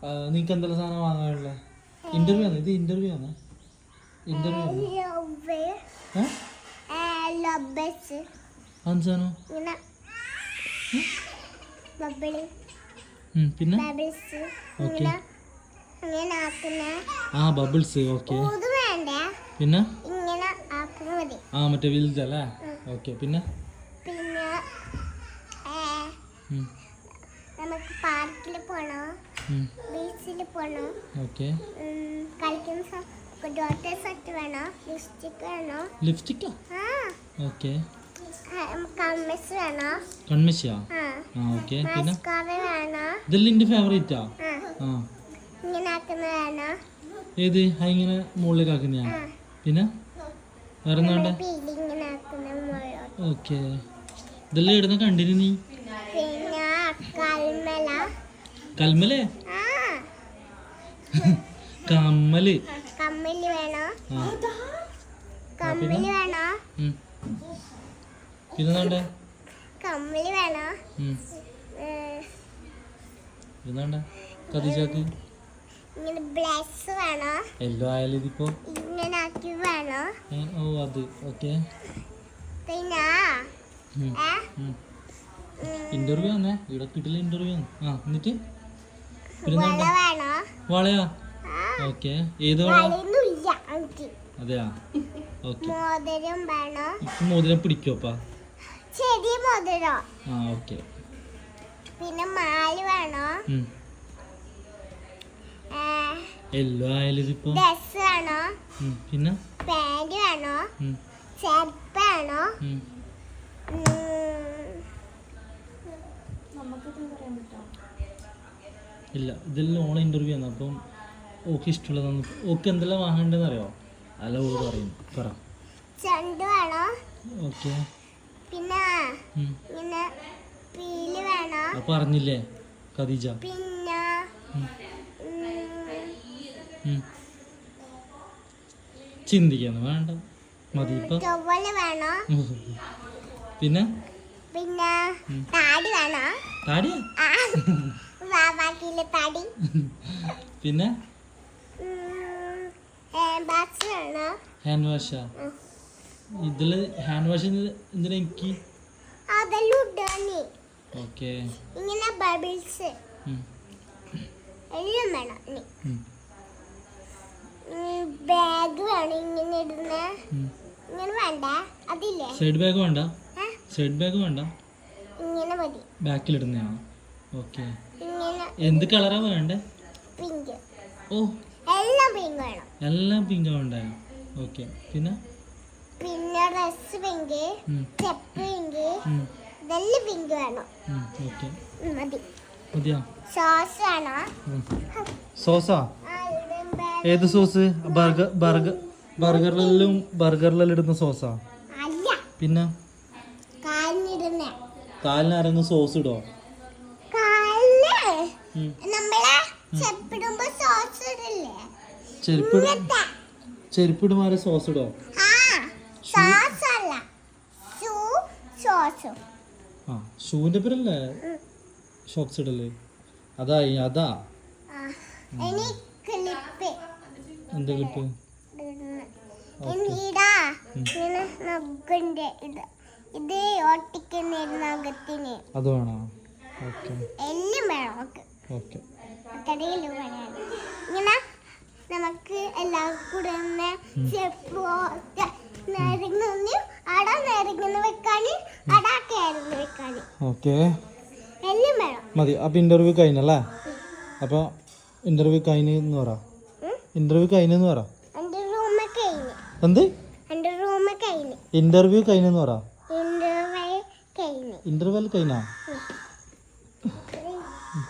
നിങ്ങൾക്ക് എന്തെല്ലാം സാധനം വാങ്ങാനുള്ള ഇന്റർവ്യൂ ആണ് ഇത് ഇന്റർവ്യൂ ആണ് പിന്നെ ബബിൾസ് ഓക്കെ പിന്നെ മറ്റേ വിൽജല്ലേ ഓക്കെ പിന്നെ നമുക്ക് പാർക്കിൽ പോണോ ബീച്ചിൽ പോണോ ഓക്കെ കളിക്കുന്ന ഡോട്ടർ സെറ്റ് വേണോ ലിപ്സ്റ്റിക് വേണോ ലിപ്സ്റ്റിക്കാ ഓക്കെ കൺമഷി വേണോ കൺമഷിയാ ഓക്കെ പിന്നെ മസ്കാറ വേണോ ഇതെല്ലാം എൻ്റെ ഫേവറേറ്റാ ഇങ്ങനെ ആക്കുന്ന വേണോ ഏത് ഇങ്ങനെ മുകളിലേക്ക് ആക്കുന്നയാ പിന്നെ വേറെ എന്താ ഇങ്ങനെ ആക്കുന്ന ഓക്കെ ഇതെല്ലാം ഇടുന്ന കണ്ടിന് നീ പിന്നെ കൽമല കൽമലേ കമ്മല് കമ്മല് വേണോ കമ്മല് വേണോ പിന്നെ കമ്മല് വേണോ പിന്നെ കദീജാക്ക് ഇങ്ങനെ ബ്ലസ് വേണോ എല്ലോ ആയാലും ഇതിപ്പോ ഇങ്ങനെ ആക്കി വേണോ അത് ഓക്കെ പിന്നെ ഇന്റർവ്യൂ ആണേ ഇവിടെ കിട്ടില്ല ഇന്റർവ്യൂ ആണ് എന്നിട്ട് വള വേണോ വളയാ ഓക്കെ ഏത് വളയൊന്നുമില്ല എനിക്ക് അതെയാ ഓക്കെ മോതിരം വേണോ ഇപ്പൊ മോതിരം പിടിക്കോപ്പാ ചെറിയ മോതിരം ഓക്കെ പിന്നെ മാല വേണോ എല്ലോ ആയാലും ഇതിപ്പോ ഡ്രസ് വേണോ പിന്നെ പാന്റ് വേണോ ചെരുപ്പ് വേണോ ഇല്ല ഇതെല്ലാം ഓണ ഇന്റർവ്യൂ ആണ് അപ്പം ഓക്ക് ഇഷ്ടമുള്ളതാണ് ഓക്ക് എന്തെല്ലാം വാങ്ങണ്ടെന്ന് അറിയോ അല്ല ഓള് പറയും പറ ചെണ്ട് വേണോ ഓക്കെ പിന്നെ ഇങ്ങനെ പീല് വേണോ പറഞ്ഞില്ലേ ഖദീജ പിന്നെ ചിന്തിക്കാന്ന് വേണ്ട മതി ഇപ്പൊ ടവല് വേണോ പിന്നെ പിന്നെ താടി വേണോ താടിയാ ബാക്കിയിലെ താടി പിന്നെ ഹാൻഡ് വാഷാ ഇതില് ഹാൻഡ് വാഷ് എന്തിനാ എനിക്ക് ഓക്കെ ഇങ്ങനെ ബബിൾസ് എല്ലാം വേണം ബാഗ് വേണം ഇങ്ങനെ ഇടുന്ന ഇങ്ങനെ വേണ്ട അതില്ലേ സൈഡ് ബാഗ് വേണ്ട സൈഡ് ബാഗ് വേണ്ട ഇങ്ങനെ മതി ബാക്കിൽ ഇടുന്നതാ ഓക്കെ ഇങ്ങനെ എന്ത് കളറാ വേണ്ടേ പിങ്ക് എല്ലാം പിങ്ക് വേണ്ട ഓക്കെ പിന്നെ ഡ്രസ് പിങ്ക് സ്റ്റെപ്പ് പിങ്ക് ഇതെല്ലാം പിങ്ക് വേണം ഓക്കെ മതി മതിയാ സോസ് വേണോ സോസാ ഏത് സോസ് ബർഗറിലെല്ലാം ഇടുന്ന സോസാ അല്ല പിന്നെ കാലിന് ആരെങ്കിലും സോസ് ഇടോ ചെരുപ്പിടുമാരെ സോസ് ഇടോ ഷൂവിന്റെ പേരല്ലേ ഷോക്സ് ഇടല്ലേ അതാ എന്താ ക്ലിപ്പ് അത് വേണോ ഓക്കെ ഓക്കെ ഇങ്ങനെ നമുക്ക് എല്ലാവർക്കും കൂടെ ഓക്കെ മതി അപ്പൊ ഇന്റർവ്യൂ കഴിഞ്ഞല്ലേ അപ്പൊ ഇന്റർവ്യൂ കഴിഞ്ഞെന്ന് പറ എന്ത് ഇന്റർവ്യൂ കഴിഞ്ഞെന്ന് പറ ഇന്റർവ്യൂ കഴിഞ്ഞാ